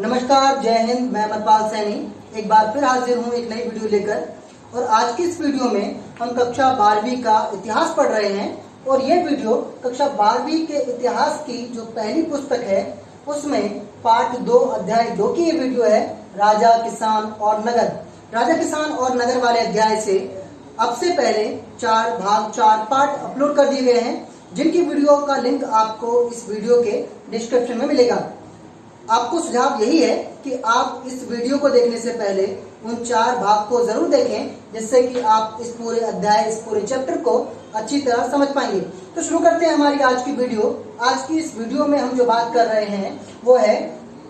नमस्कार, जय हिंद। मैं अमरपाल सैनी एक बार फिर हाजिर हूँ एक नई वीडियो लेकर। और आज की इस वीडियो में हम कक्षा 12वीं का इतिहास पढ़ रहे हैं। और ये वीडियो कक्षा 12वीं के इतिहास की जो पहली पुस्तक है उसमें पाठ 2 अध्याय 2 की ये वीडियो है, राजा, किसान और नगर। राजा, किसान और नगर वाले अध्याय से अब से पहले 4 भाग 4 पाठ अपलोड कर दिए गए हैं, जिनकी वीडियो का लिंक आपको इस वीडियो के डिस्क्रिप्शन में मिलेगा। आपको सुझाव यही है कि आप इस वीडियो को देखने से पहले उन 4 भाग को जरूर देखें, जिससे कि आप इस पूरे अध्याय, इस पूरे चैप्टर को अच्छी तरह समझ पाएंगे। तो शुरू करते हैं हमारी आज की वीडियो। आज की इस वीडियो में हम जो बात कर रहे हैं वो है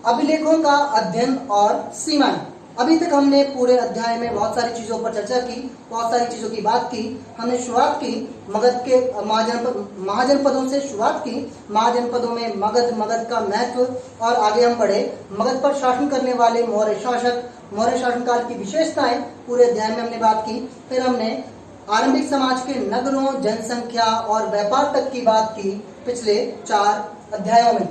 अभिलेखों का अध्ययन और सीमाएं। अभी तक हमने पूरे अध्याय में बहुत सारी चीजों पर चर्चा की, बहुत सारी चीजों की बात की। हमने शुरुआत की मगध के महाजनपदों से शुरुआत की। महाजनपदों में मगध का महत्व और आगे हम बढ़े मगध पर शासन करने वाले मौर्य शासक, मौर्य शासनकाल की विशेषताएं पूरे अध्याय में हमने बात की। फिर हमने आरंभिक समाज के नगरों, जनसंख्या और व्यापार तक की बात की पिछले 4 अध्यायों में,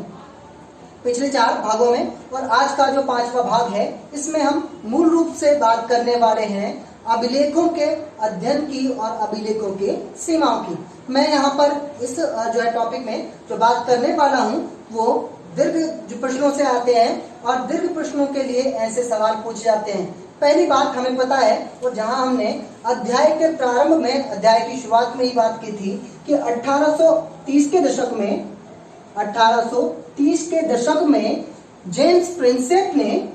पिछले 4 भागों में। और आज का जो 5वां भाग है इसमें हम मूल रूप से बात करने वाले हैं अभिलेखों के अध्ययन की और अभिलेखों के सीमाओं की। मैं यहाँ पर इस जो है टॉपिक में जो बात करने वाला हूँ वो दीर्घ जो प्रश्नों से आते हैं और दीर्घ प्रश्नों के लिए ऐसे सवाल पूछे जाते हैं। पहली बात हमें पता है, और जहां हमने अध्याय के प्रारंभ में, अध्याय की शुरुआत में ही बात की थी कि 1830 के दशक में 1830 के दशक में जेम्स प्रिंसेप ने,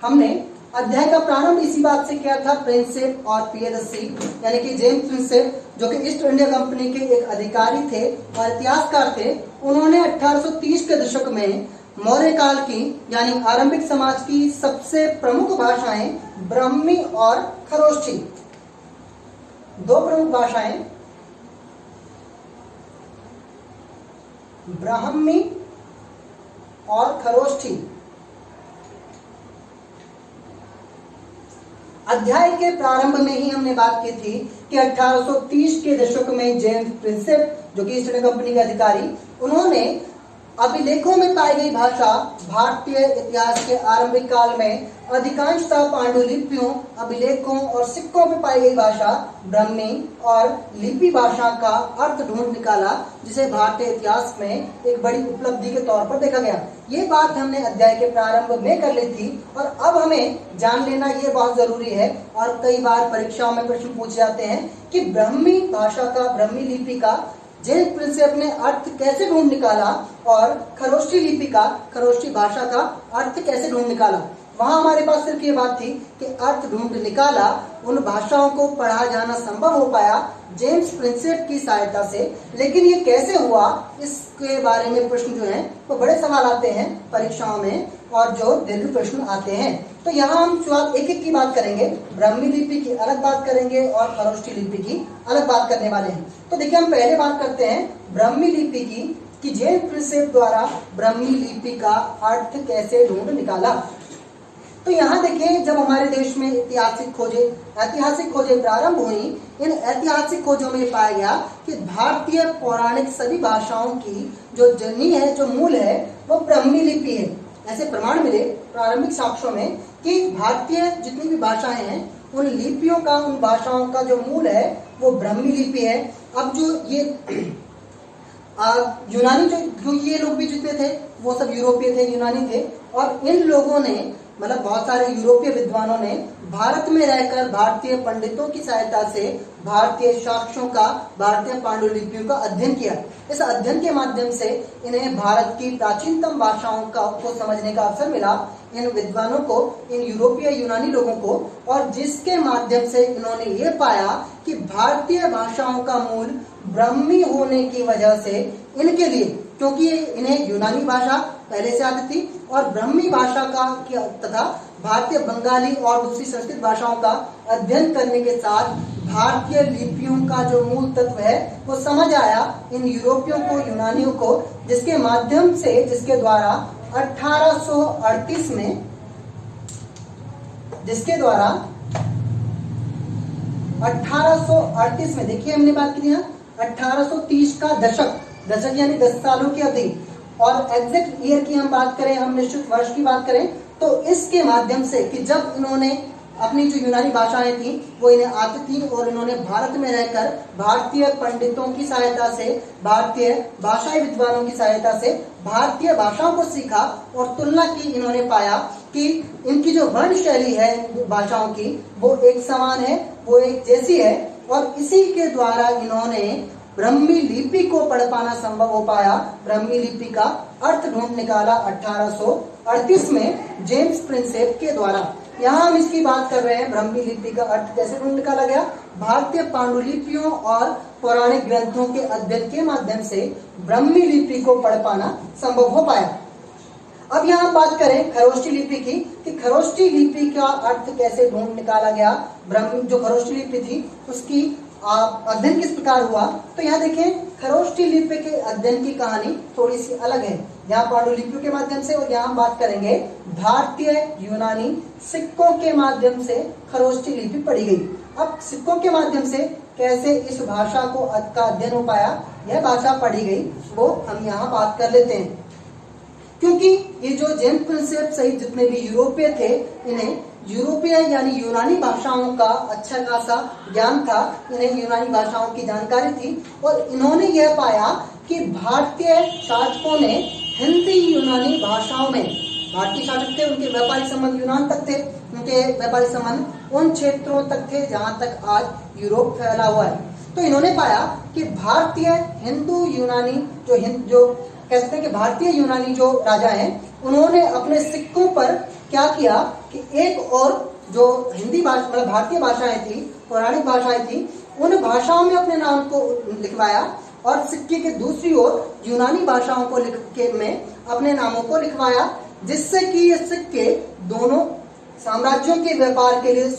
हमने अध्याय का प्रारंभ इसी बात से किया था। प्रिंसेप और प्रियदर्शी यानी कि जेम्स प्रिंसेप जो कि ईस्ट इंडिया कंपनी के एक अधिकारी थे और इतिहासकार थे, उन्होंने 1830 के दशक में मौर्य काल की यानी आरंभिक समाज की सबसे प्रमुख भाषाएं ब्राह्मी और खरोष्ठी, 2 प्रमुख भाषाएं ब्राह्मी और खरोष्ठी। अध्याय के प्रारंभ में ही हमने बात की थी कि 1830 के दशक में जेम्स प्रिंसेप जो कि ईस्ट इंडिया कंपनी के अधिकारी, उन्होंने अभिलेखों में पाई गई भाषा, भारतीय इतिहास के आरंभिक काल में अधिकांशतः पांडुलिपियों, अभिलेखों और सिक्कों में पाई गई भाषा ब्राह्मी और लिपि भाषा का अर्थ ढूंढ निकाला, जिसे भारतीय इतिहास में एक बड़ी उपलब्धि के तौर पर देखा गया। ये बात हमने अध्याय के प्रारंभ में कर ली थी और अब हमें जान लेना ये बहुत जरूरी है। और कई बार परीक्षाओं में प्रश्न पूछे जाते हैं कि ब्राह्मी भाषा का, ब्राह्मी लिपि का जेम्स प्रिंसेप ने अर्थ कैसे ढूंढ निकाला और खरोष्ठी लिपि का, खरोष्ठी भाषा का अर्थ कैसे ढूंढ निकाला। वहां हमारे पास सिर्फ ये बात थी कि अर्थ ढूंढ निकाला, उन भाषाओं को पढ़ा जाना संभव हो पाया जेम्स प्रिंसेप की सहायता से। लेकिन ये कैसे हुआ, इसके बारे में प्रश्न जो हैं वो बड़े सवाल आते हैं परीक्षाओं में और जो दीर्घ प्रश्न आते हैं। तो यहाँ हम शुरुआत एक एक की बात करेंगे, ब्राह्मी लिपि की अलग बात करेंगे और खरोष्ठी लिपि की अलग बात करने वाले हैं। तो देखिए, हम पहले बात करते हैं ब्राह्मी लिपि की कि जेम्स प्रिंसेप द्वारा ब्राह्मी लिपि का अर्थ कैसे ढूंढ निकाला। तो यहाँ देखिए, जब हमारे देश में ऐतिहासिक खोजें प्रारंभ हुई, इन ऐतिहासिक खोजों में पाया गया कि भारतीय पौराणिक सभी भाषाओं की जो जनी है, जो मूल है, वो ब्राह्मी लिपि है। ऐसे प्रमाण मिले प्रारंभिक साक्ष्यों में कि भारतीय जितनी भी भाषाएं हैं उन लिपियों का, उन भाषाओं का जो मूल है वो ब्राह्मी लिपि है। अब जो ये यूनानी जो ये लोग भी जितने थे वो सब यूरोपीय थे, यूनानी थे। और इन लोगों ने, मतलब बहुत सारे यूरोपीय विद्वानों ने भारत में रहकर भारतीय पंडितों की सहायता से भारतीय साक्ष्यों का, भारतीय पांडुलिपियों का अध्ययन किया। इस अध्ययन के माध्यम से इन्हें भारत की प्राचीनतम भाषाओं को समझने का अवसर मिला, इन विद्वानों को, इन यूरोपीय यूनानी लोगों को। और जिसके माध्यम से इन्होंने ये पाया कि भारतीय भाषाओं का मूल ब्राह्मी होने की वजह से इनके लिए, क्योंकि इन्हें यूनानी भाषा पहले से आती थी और ब्राह्मी भाषा का तथा भारतीय बंगाली और दूसरी संस्कृत भाषाओं का अध्ययन करने के साथ भारतीय लिपियों का जो मूल तत्व है वो समझ आया इन यूरोपियों को, यूनानियों को, जिसके माध्यम से, जिसके द्वारा 1838 में, जिसके द्वारा 1838 में, देखिए हमने बात की यहाँ 1830 का दशक, दशक यानी 10 सालों की अवधि, और एग्जैक्ट ईयर की हम बात करें, हम निश्चित वर्ष की बात करें, तो इसके माध्यम से कि जब इन्होंने अपनी जो यूनानी भाषाएं थी वो इन्हें आती थी और इन्होंने भारत में रहकर भारतीय पंडितों की सहायता से, भारतीय भाषाई विद्वानों की सहायता से भारतीय भाषाओं को सीखा और तुलना की, इन्होंने पाया कि इनकी जो वर्ण शैली है भाषाओं की वो एक समान है, वो एक जैसी है, और इसी के द्वारा इन्होंने ब्राह्मी लिपि को पढ़ पाना संभव हो पाया। ब्राह्मी लिपि का अर्थ ढूंढ निकाला 1838 में जेम्स प्रिंसेप के द्वारा। यहाँ हम इसकी बात कर रहे हैं, ब्राह्मी लिपि का अर्थ कैसे ढूंढ निकाला गया। भारतीय पांडुलिपियों और पौराणिक ग्रंथों के अध्ययन के माध्यम से ब्राह्मी लिपि को पढ़ पाना संभव हो पाया। अब यहाँ हम बात करें खरोष्टी लिपि की, कि खरोष्टी लिपि का अर्थ कैसे ढूंढ निकाला गया। ब्राह्मी जो खरोष्टी लिपि थी उसकी अध्ययन किस प्रकार हुआ, तो यहाँ देखें खरोष्टी लिपि के अध्ययन की कहानी थोड़ी सी अलग है। यहाँ पांडुलिपियों के माध्यम से, और यहाँ हम बात करेंगे भारतीय यूनानी सिक्कों के माध्यम से खरोष्टी लिपि पढ़ी गई। अब सिक्कों के माध्यम से कैसे इस भाषा को का अध्ययन हो पाया, यह भाषा पढ़ी गई, वो हम यहाँ बात कर लेते हैं। क्योंकि ये जो जेम्स प्रिंसेप सहित जितने भी यूरोपीय थे, इन्हें यूरोपीय यानी यूनानी भाषाओं का अच्छा खासा ज्ञान था, इन्हें यूनानी भाषाओं की जानकारी थी, और इन्होंने यह पाया कि भारतीय शासकों ने हिंदी यूनानी भाषाओं में, भारतीय शासक थे, उनके व्यापारिक संबंध यूनान तक थे, उनके व्यापारिक संबंध उन क्षेत्रों तक थे जहां तक आज यूरोप फैला हुआ है। तो इन्होंने पाया कि भारतीय हिंदू यूनानी जो कह सकते हैं कि भारतीय यूनानी जो राजा हैं, उन्होंने अपने सिक्कों पर क्या किया कि एक और जो हिंदी भाषा मतलब भारतीय भाषाएं थी, पौराणिक भाषाएं थी, उन भाषाओं में अपने नाम को लिखवाया, और सिक्के के दूसरी ओर यूनानी भाषाओं को में अपने नामों को लिखवाया, जिससे कि ये सिक्के दोनों साम्राज्यों के व्यापार के लिए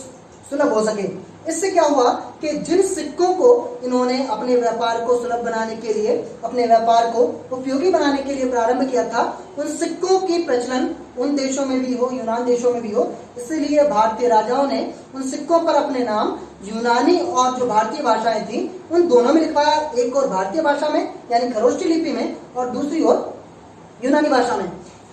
सुलभ हो सके। इससे क्या हुआ कि जिन सिक्कों को इन्होंने अपने व्यापार को सुलभ बनाने के लिए, अपने व्यापार को उपयोगी बनाने के लिए प्रारंभ किया था, उन सिक्कों की प्रचलन उन देशों में भी हो, यूनान देशों में भी हो, इसलिए भारतीय राजाओं ने उन सिक्कों पर अपने नाम यूनानी और जो भारतीय भाषाएं थी उन दोनों में लिखवाया, एक और भारतीय भाषा में यानी खरोष्टी लिपि में, और दूसरी ओर यूनानी भाषा में।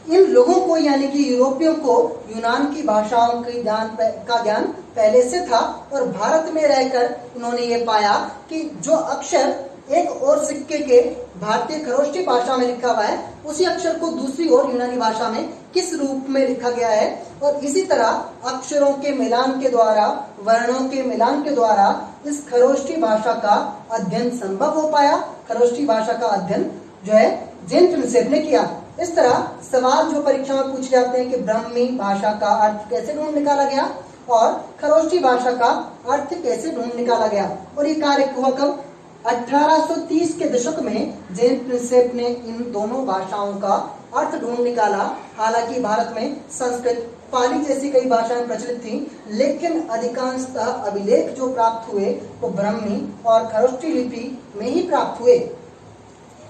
इन लोगों को यानी कि यूरोपियों को यूनान की भाषाओं की ज्ञान पहले से था, और भारत में रहकर इन्होंने ये पाया कि जो अक्षर एक और सिक्के के भारतीय खरोष्टी भाषा में लिखा हुआ है, उसी अक्षर को दूसरी ओर यूनानी भाषा में किस रूप में लिखा गया है, और इसी तरह अक्षरों के मिलान के द्वारा, वर्णों के मिलान के द्वारा इस खरोष्टी भाषा का अध्ययन संभव हो पाया। खरोष्टी भाषा का अध्ययन जो है जेम्स प्रिंसेप ने किया। इस तरह सवाल जो परीक्षा में पूछे जाते हैं कि ब्राह्मी भाषा का अर्थ कैसे ढूंढ निकाला गया और खरोष्टी भाषा का अर्थ कैसे ढूंढ निकाला गया, और ये कार्य हुआ कब, 1830 के दशक में जेम्स प्रिंसेप ने इन दोनों भाषाओं का अर्थ ढूंढ निकाला। हालांकि भारत में संस्कृत, पाली जैसी कई भाषाएं प्रचलित थीं, लेकिन अधिकांशतः अभिलेख जो प्राप्त हुए वो ब्राह्मी और खरोष्टी लिपि में ही प्राप्त हुए।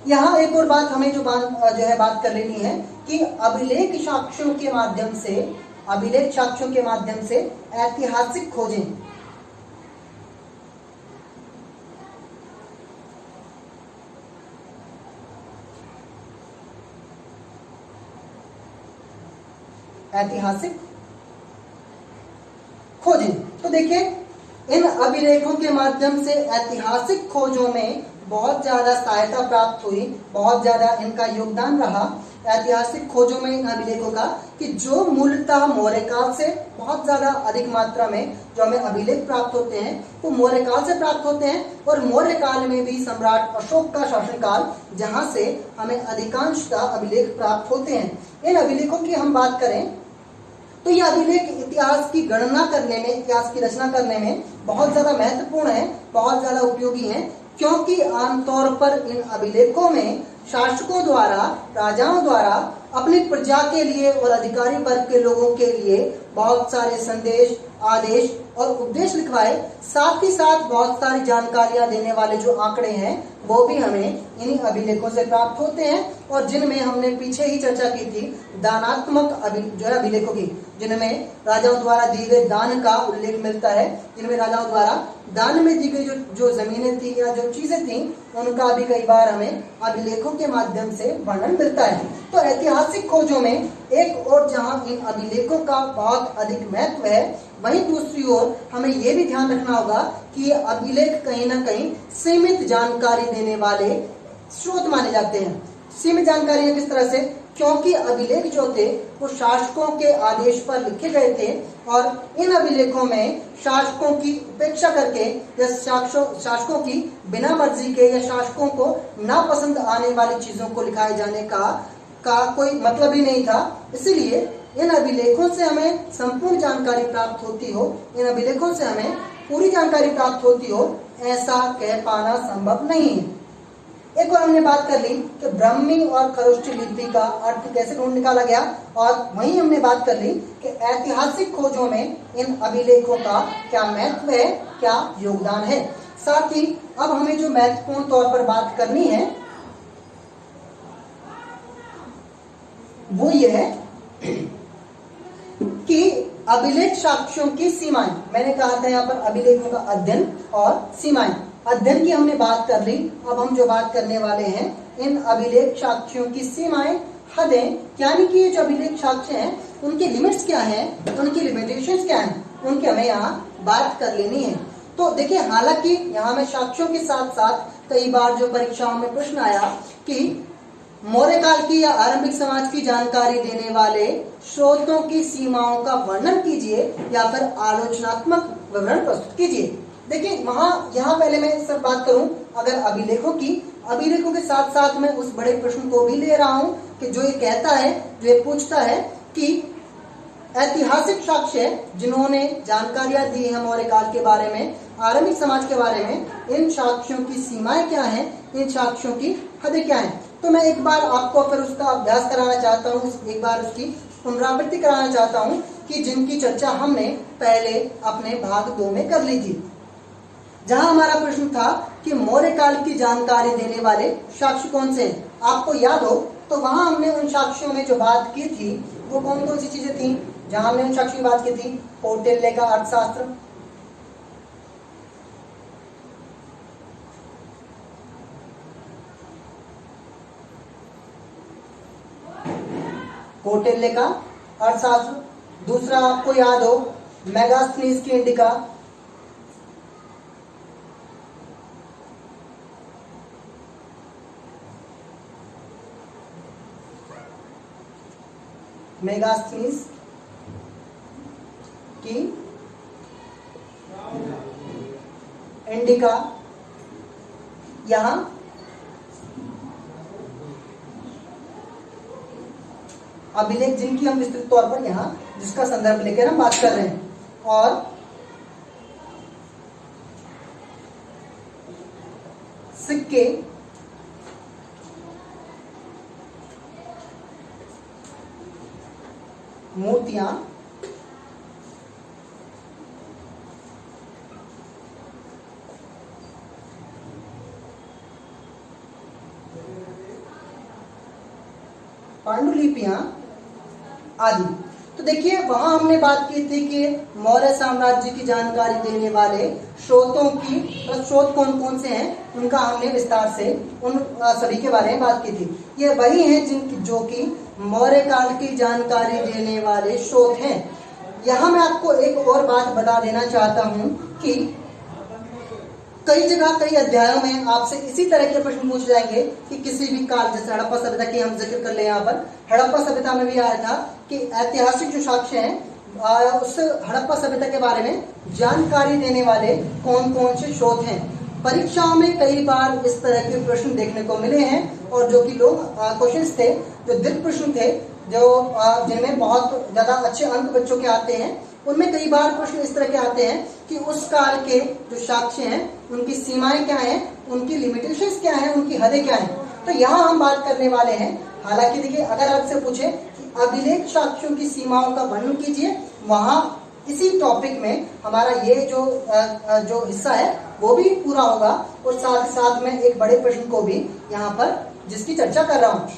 यहाँ एक और बात हमें जो बात कर लेनी है कि अभिलेख साक्ष्यों के माध्यम से ऐतिहासिक खोजें, तो देखिए इन अभिलेखों के माध्यम से ऐतिहासिक खोजों में बहुत ज्यादा सहायता प्राप्त हुई, बहुत ज्यादा इनका योगदान रहा ऐतिहासिक खोजों में इन अभिलेखों का, कि जो मूलतः मौर्य काल से बहुत ज्यादा अधिक मात्रा में जो हमें अभिलेख प्राप्त होते हैं वो मौर्य काल से प्राप्त होते हैं, और मौर्य काल में भी सम्राट अशोक का शासनकाल जहां से हमें अधिकांशतः अभिलेख प्राप्त होते हैं। इन अभिलेखों की हम बात करें तो ये अभिलेख इतिहास की गणना करने में, इतिहास की रचना करने में बहुत ज्यादा महत्वपूर्ण है, बहुत ज्यादा उपयोगी है, क्योंकि आमतौर पर इन अभिलेखों में शासकों द्वारा, राजाओं द्वारा अपनी प्रजा के लिए और अधिकारी वर्ग के लोगों के लिए बहुत सारे संदेश, आदेश और उपदेश लिखवाए। साथ ही साथ बहुत सारी जानकारियां देने वाले जो आंकड़े हैं वो भी हमें इन्हीं अभिलेखों से प्राप्त होते हैं, और जिनमें हमने पीछे ही चर्चा की थी दानात्मक जो है अभिलेखों की, जिनमें राजाओं द्वारा दिए गए दान का उल्लेख मिलता है, जिनमें राजाओं द्वारा दान में दी गई जो जमीनें थी या जो चीजें थी उनका भी कई बार हमें अभिलेखों के माध्यम से वर्णन मिलता है। तो ऐतिहासिक खोजों में एक और जहां इन अभिलेखों का बहुत अधिक महत्व है, वहीं दूसरी ओर हमें यह भी ध्यान रखना होगा कि ये अभिलेख कहीं ना कहीं सीमित जानकारी देने वाले स्रोत माने जाते हैं। सीमित जानकारियां किस तरह से? क्योंकि अभिलेख जो थे वो शासकों के आदेश पर लिखे गए थे, और इन अभिलेखों में शासकों की उपेक्षा करके या शासकों की बिना मर्जी के या शासकों को नापसंद आने वाली चीजों को लिखाए जाने का कोई मतलब ही नहीं था। इसीलिए इन अभिलेखों से हमें संपूर्ण जानकारी प्राप्त होती हो, इन अभिलेखों से हमें पूरी जानकारी प्राप्त होती हो, ऐसा कह पाना संभव नहीं है। एक और हमने बात कर ली कि ब्राह्मी और खरोष्ठी लिपि का अर्थ कैसे ढूंढ निकाला गया, और वहीं हमने बात कर ली कि ऐतिहासिक खोजों में इन अभिलेखों का क्या महत्व है, क्या योगदान है। साथ ही अब हमें जो महत्वपूर्ण तौर पर बात करनी है वो ये है कि अभिलेख साक्ष्यों की सीमाएं। मैंने कहा था यहाँ पर अभिलेखों का अध्ययन और सीमाएं। अध्ययन की हमने बात कर ली, अब हम जो बात करने वाले हैं इन अभिलेख साक्ष्यों की सीमाएं, हदें, यानी कि ये जो अभिलेख साक्ष्य हैं उनके लिमिट्स क्या हैं, उनकी लिमिटेशंस क्या हैं, उनकी हमें यहाँ बात कर लेनी है। तो देखिए, हालांकि यहाँ में साक्ष्यों के साथ साथ कई बार जो परीक्षाओं में प्रश्न आया कि मौर्य काल की या आरंभिक समाज की जानकारी देने वाले स्रोतों की सीमाओं का वर्णन कीजिए या फिर आलोचनात्मक विवरण प्रस्तुत कीजिए। देखिए, यहाँ पहले मैं सिर्फ बात करूं अगर अभिलेखों की, अभिलेखों के साथ साथ मैं उस बड़े प्रश्न को भी ले रहा हूं कि जो ये कहता है, जो ये पूछता है कि ऐतिहासिक साक्ष्य जिन्होंने जानकारियां दी है मौर्य काल के बारे में, आरंभिक समाज के बारे में, इन साक्ष्यों की सीमाएं क्या हैं, इन साक्ष्यों की हदें क्या हैं। तो मैं एक बार आपको फिर उसका अभ्यास कराना चाहता हूँ, एक बार उसकी पुनरावृत्ति कराना चाहता हूँ कि जिनकी चर्चा हमने पहले अपने भाग 2 में कर ली थी, जहां हमारा प्रश्न था कि मौर्य काल की जानकारी देने वाले साक्ष्य कौन से हैं। आपको याद हो तो वहां हमने उन साक्ष्यों में जो बात की थी वो कौन कौन सी चीजें थी, जहां हमने उन साक्ष्यों की बात की थी? कौटिल्य का अर्थशास्त्र, कौटिल्य का अर्थशास्त्र। दूसरा आपको याद हो मेगास्थनीज की इंडिका, मेगास्थनीज की इंडिका। यहां अभिलेख जिनकी हम विस्तृत तौर पर यहाँ जिसका संदर्भ लेकर हम बात कर रहे हैं, और सिक्के, मूर्तियां, पांडुलिपियां आदि। तो देखिए, वहां हमने बात की थी कि मौर्य साम्राज्य की जानकारी देने वाले स्रोतों की स्रोत कौन कौन से हैं, उनका हमने विस्तार से उन सभी के बारे में बात की थी। ये वही हैं जो कि मौर्य काल की जानकारी देने वाले स्रोत हैं। यहाँ मैं आपको एक और बात बता देना चाहता हूँ कि कई जगह कई अध्यायों में आपसे इसी तरह के प्रश्न पूछे जाएंगे कि किसी भी काल, जैसे हड़प्पा सभ्यता की हम जिक्र कर ले, यहाँ पर हड़प्पा सभ्यता में भी आया था कि ऐतिहासिक जो साक्ष्य हैं उस हड़प्पा सभ्यता के बारे में जानकारी देने वाले कौन कौन से स्रोत हैं। परीक्षाओं में कई बार इस तरह के प्रश्न देखने को मिले हैं, और जो कि लोग क्वेश्चंस थे, जो दीर्घ प्रश्न थे, जो जिनमें बहुत ज्यादा अच्छे अंक बच्चों के आते हैं, उनमें कई बार प्रश्न इस तरह के आते हैं कि उस काल के जो साक्ष्य हैं उनकी सीमाएं क्या हैं, उनकी लिमिटेशंस क्या हैं, उनकी हदें क्या हैं। तो यहाँ हम बात करने वाले हैं। हालांकि देखिए, अगर आपसे पूछे कि अभिलेख साक्ष्यों की सीमाओं का वर्णन कीजिए, वहां इसी टॉपिक में हमारा ये जो हिस्सा है वो भी पूरा होगा और साथ ही साथ में एक बड़े प्रश्न को भी यहाँ पर जिसकी चर्चा कर रहा हूँ।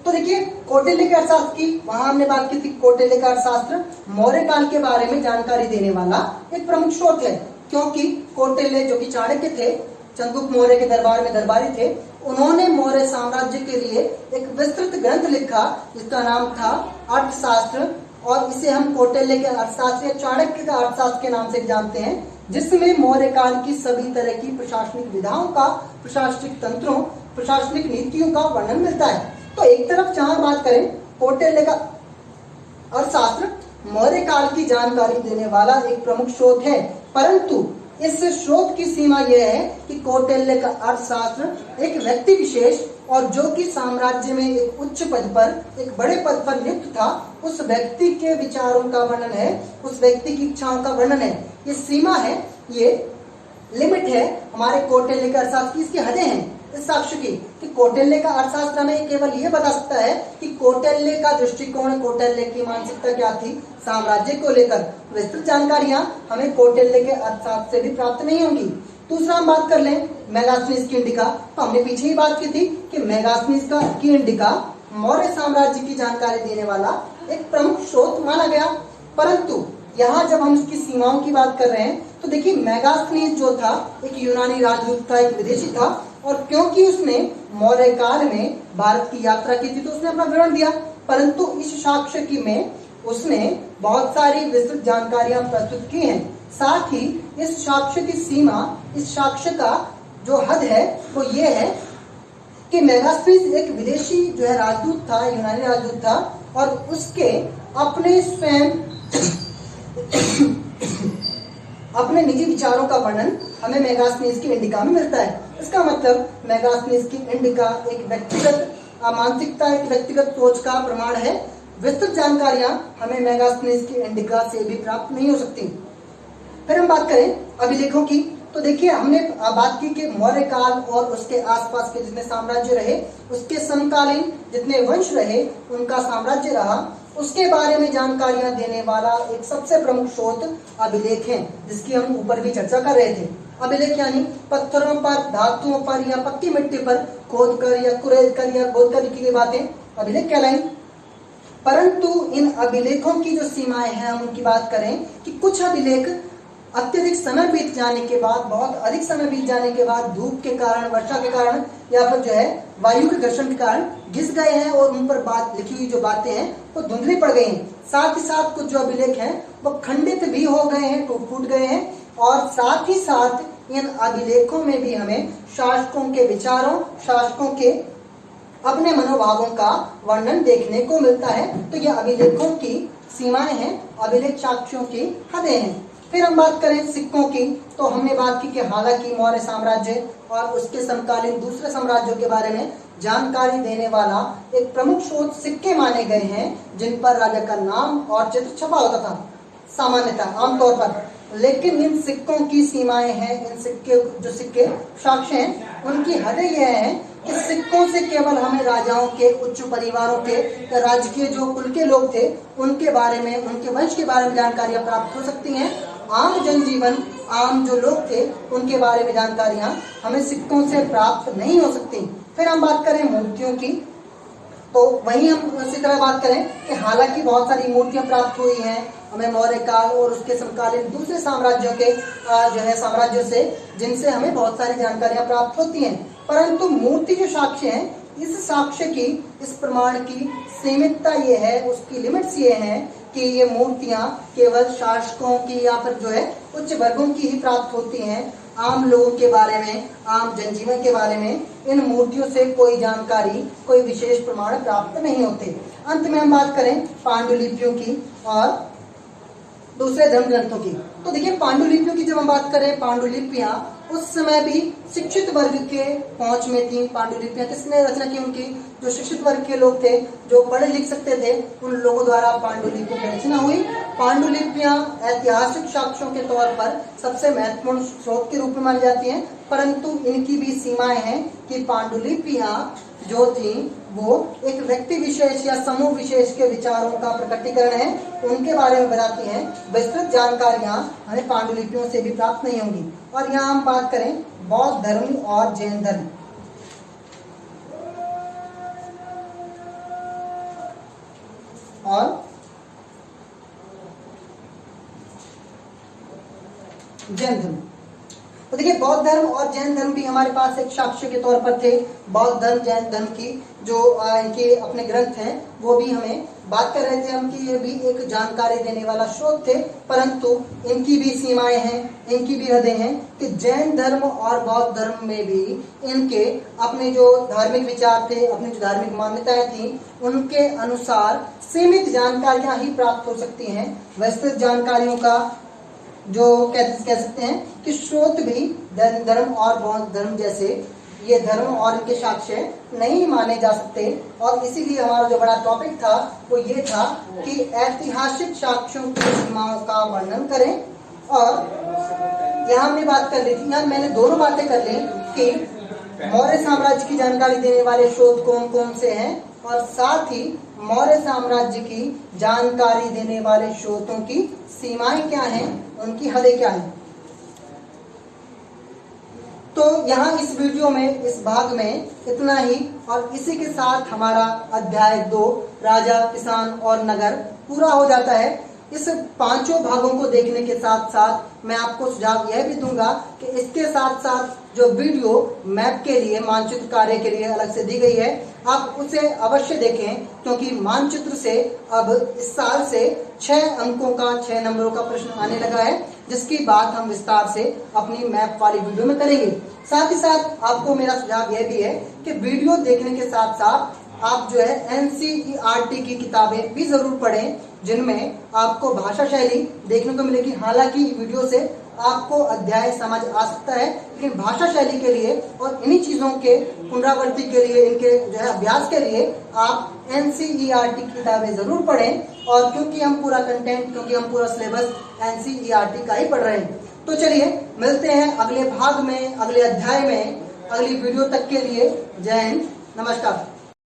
तो देखिए कौटिल्य के अर्थशास्त्र की वहां हमने बात की थी। कौटिल्य का अर्थशास्त्र मौर्य काल के बारे में जानकारी देने वाला एक प्रमुख स्रोत है, क्योंकि कौटिल्य जो कि चाणक्य थे, चंद्रगुप्त मौर्य के दरबार में दरबारी थे, उन्होंने मौर्य साम्राज्य के लिए एक विस्तृत ग्रंथ लिखा जिसका नाम था अर्थशास्त्र, और इसे हम कौटिल्य के अर्थशास्त्र या चाणक्य का अर्थशास्त्र के नाम से जानते हैं, जिसमें मौर्य काल की सभी तरह की प्रशासनिक विधाओं का, प्रशासनिक तंत्रों, प्रशासनिक नीतियों का वर्णन मिलता है। तो एक तरफ जहां बात करें कौटिल्य का अर्थशास्त्र मौर्य काल की जानकारी देने वाला एक प्रमुख स्रोत है, परंतु इस स्रोत की सीमा यह है कि कौटिल्य का अर्थशास्त्र एक व्यक्ति विशेष और जो कि साम्राज्य में एक उच्च पद पर, एक बड़े पद पर नियुक्त था, उस व्यक्ति के विचारों का वर्णन है, उस व्यक्ति की इच्छाओं का वर्णन है। ये सीमा है, ये लिमिट है हमारे कौटिल्य के अर्थशास्त्र की, इसकी हदें हैं इस साक्ष्य की कि कौटिल्य का अर्थशास्त्र हमें केवल ये बता सकता है कि कौटिल्य का दृष्टिकोण, कौटिल्य की मानसिकता क्या थी साम्राज्य को लेकर। विस्तृत जानकारियां हमें कौटिल्य के अर्थशास्त्र से भी प्राप्त नहीं होंगी। दूसरा हम बात कर लें मेगास्थनीज की इंडिका, तो हमने पीछे ही बात की थी कि मेगास्थनीज की इंडिका मौर्य साम्राज्य की जानकारी देने वाला एक प्रमुख स्रोत माना गया, परंतु यहाँ जब हम इसकी सीमाओं की बात कर रहे हैं तो देखिए मेगास्थनीज जो था एक यूनानी राजदूत था, एक विदेशी था, और क्योंकि उसने मौर्य काल में भारत की यात्रा की थी तो उसने अपना विवरण दिया, परंतु इस साक्ष्य की में उसने बहुत सारी विस्तृत जानकारियां प्रस्तुत की हैं। साथ ही इस साक्ष्य की सीमा, इस साक्ष्य का जो हद है वो ये है कि मेगास्थनीज एक विदेशी जो है राजदूत था, यूनानी राजदूत था, और उसके अपने स्वयं अपने निजी विचारों का वर्णन हमें मेगास्थनीज की इंडिका में मिलता है। इसका मतलब मेगास्थनीज की इंडिका एक व्यक्तिगत मानसिकता, एक व्यक्तिगत सोच का प्रमाण है। विस्तृत जानकारियां हमें मेगास्थनीज की इंडिका से भी प्राप्त नहीं हो सकती। फिर हम बात करें अभिलेखों की, तो देखिए हमने बात की कि मौर्य काल और उसके आसपास के जितने साम्राज्य रहे, उसके समकालीन जितने वंश रहे, उनका साम्राज्य रहा, उसके बारे में जानकारियां देने वाला एक सबसे प्रमुख स्रोत अभिलेख है, जिसकी हम ऊपर भी चर्चा कर रहे थे। अभिलेख यानी पत्थरों पर, धातुओं पर या पक्की मिट्टी पर खोद कर या कुरेद कर या खोद कर की गई बातें अभिलेख कहलाई। परंतु इन अभिलेखों की जो सीमाएं हैं, हम उनकी बात करें कि कुछ अभिलेख अत्यधिक समय बीत जाने के बाद, बहुत अधिक समय बीत जाने के बाद धूप के कारण, वर्षा के कारण या फिर जो है वायु के घर्षण के कारण घिस गए हैं और उन पर बात लिखी हुई जो बातें हैं वो धुंधली पड़ गई हैं। साथ ही साथ कुछ जो अभिलेख हैं वो खंडित भी हो गए हैं, टूट फूट गए हैं, और साथ ही साथ इन अभिलेखों में भी हमें शासकों के विचारों, शासकों के अपने मनोभावों का वर्णन देखने को मिलता है। तो यह अभिलेखों की सीमाएं हैं, अभिलेख साक्ष्यों की हदें हैं। फिर हम बात करें सिक्कों की, तो हमने बात की कि हालांकि मौर्य साम्राज्य और उसके समकालीन दूसरे साम्राज्यों के बारे में जानकारी देने वाला एक प्रमुख स्रोत सिक्के माने गए हैं, जिन पर राजा का नाम और चित्र छपा होता था सामान्यतः आमतौर पर। लेकिन इन सिक्कों की सीमाएं हैं, इन सिक्के साक्ष्य हैं, उनकी हदें यह हैं कि सिक्कों से केवल हमें राजाओं के, उच्च परिवारों के, राजकीय जो कुल के लोग थे उनके बारे में, उनके वंश के बारे में जानकारियां प्राप्त हो सकती हैं। आम जनजीवन, आम जो लोग थे उनके बारे में जानकारियां हमें सिक्कों से प्राप्त नहीं हो सकती। फिर हम बात करें मूर्तियों की, तो वहीं हम इसी तरह बात करें कि हालांकि बहुत सारी मूर्तियां प्राप्त हुई हैं हमें मौर्य काल और उसके समकालीन दूसरे साम्राज्यों के जो है साम्राज्यों से, जिनसे हमें बहुत सारी जानकारियां प्राप्त होती हैं, परंतु मूर्ति जो साक्ष्य हैं, इस साक्ष्य की, इस प्रमाण की सीमितता ये है, उसकी लिमिट्स ये हैं कि ये मूर्तियां केवल शासकों की या फिर जो है उच्च वर्गों की ही प्राप्त होती हैं। आम लोगों के बारे में, आम जनजीवन के बारे में इन मूर्तियों से कोई जानकारी, कोई विशेष प्रमाण प्राप्त नहीं होते। अंत में हम बात करें पांडुलिपियों की और दूसरे धर्म ग्रंथों की, तो देखिए पांडुलिपियों की जब हम बात करें, पांडुलिपियां उस समय भी शिक्षित वर्ग के पहुंच में थी। पांडुलिपियां किसने रचना की? उनकी जो शिक्षित वर्ग के लोग थे, जो पढ़े लिख सकते थे, उन लोगों द्वारा पांडुलिपियों की रचना हुई पांडुलिपियां ऐतिहासिक साक्ष्यों के तौर पर सबसे महत्वपूर्ण स्रोत के रूप में मानी जाती हैं, परंतु इनकी भी सीमाएं हैं कि पांडुलिपियां जो थी वो एक व्यक्ति विशेष या समूह विशेष के विचारों का प्रकटीकरण है, उनके बारे में बताती हैं। विस्तृत जानकारियां हमें पांडुलिपियों से भी प्राप्त नहीं होंगी। और यहाँ हम बात करें बौद्ध धर्म और जैन धर्म। और जैन धर्म, तो देखिए बौद्ध धर्म और जैन धर्म भी हमारे पास एक साक्ष्य के तौर पर थे। बौद्ध धर्म जैन धर्म की जो इनके अपने ग्रंथ हैं वो भी हमें बात कर रहे थे हम कि ये भी एक जानकारी देने वाला स्रोत थे, परंतु इनकी भी सीमाएं हैं, इनकी भी हदें हैं कि जैन धर्म और बौद्ध धर्म में भी इनके अपने जो धार्मिक विचार थे, अपनी जो धार्मिक मान्यताएं थी, उनके अनुसार सीमित जानकारियां ही प्राप्त हो सकती हैं। विस्तृत जानकारियों का जो कह सकते हैं कि स्रोत भी जैन धर्म और बौद्ध धर्म जैसे ये धर्म और इनके साक्ष्य नहीं माने जा सकते। और इसीलिए हमारा जो बड़ा टॉपिक था वो ये था कि ऐतिहासिक साक्ष्यों की सीमाओं का वर्णन करें। और यहाँ हमने बात कर ली थी, यहाँ मैंने दोनों बातें कर ली कि मौर्य साम्राज्य की जानकारी देने वाले स्रोत कौन कौन से हैं, और साथ ही मौर्य साम्राज्य की जानकारी देने वाले स्रोतों की सीमाएं क्या हैं, उनकी हदें क्या हैं। तो यहाँ इस वीडियो में, इस भाग में इतना ही, और इसी के साथ हमारा अध्याय 2 राजा, किसान और नगर पूरा हो जाता है। इस पांचों भागों को देखने के साथ साथ मैं आपको सुझाव यह भी दूंगा कि इसके साथ साथ जो वीडियो मैप के लिए, मानचित्र कार्य के लिए अलग से दी गई है, आप उसे अवश्य देखें, क्योंकि मानचित्र से अब इस साल से 6 अंकों का, 6 नंबरों का प्रश्न आने लगा है, जिसकी बात हम विस्तार से अपनी मैप वाली वीडियो में करेंगे। साथ ही साथ आपको मेरा सुझाव यह भी है कि वीडियो देखने के साथ साथ आप जो है एनसीईआरटी की किताबें भी जरूर पढ़ें, जिनमें आपको भाषा शैली देखने को मिलेगी। हालांकि वीडियो से आपको अध्याय समझ आ सकता है, लेकिन भाषा शैली के लिए और इन्हीं चीजों के पुनरावृत्ति के लिए, इनके जो है अभ्यास के लिए आप एनसीईआरटी की किताबें जरूर पढ़ें। और क्योंकि हम पूरा सिलेबस एनसीईआरटी का ही पढ़ रहे हैं, तो चलिए मिलते हैं अगले भाग में, अगले अध्याय में, अगली वीडियो तक के लिए जय हिंद, नमस्कार।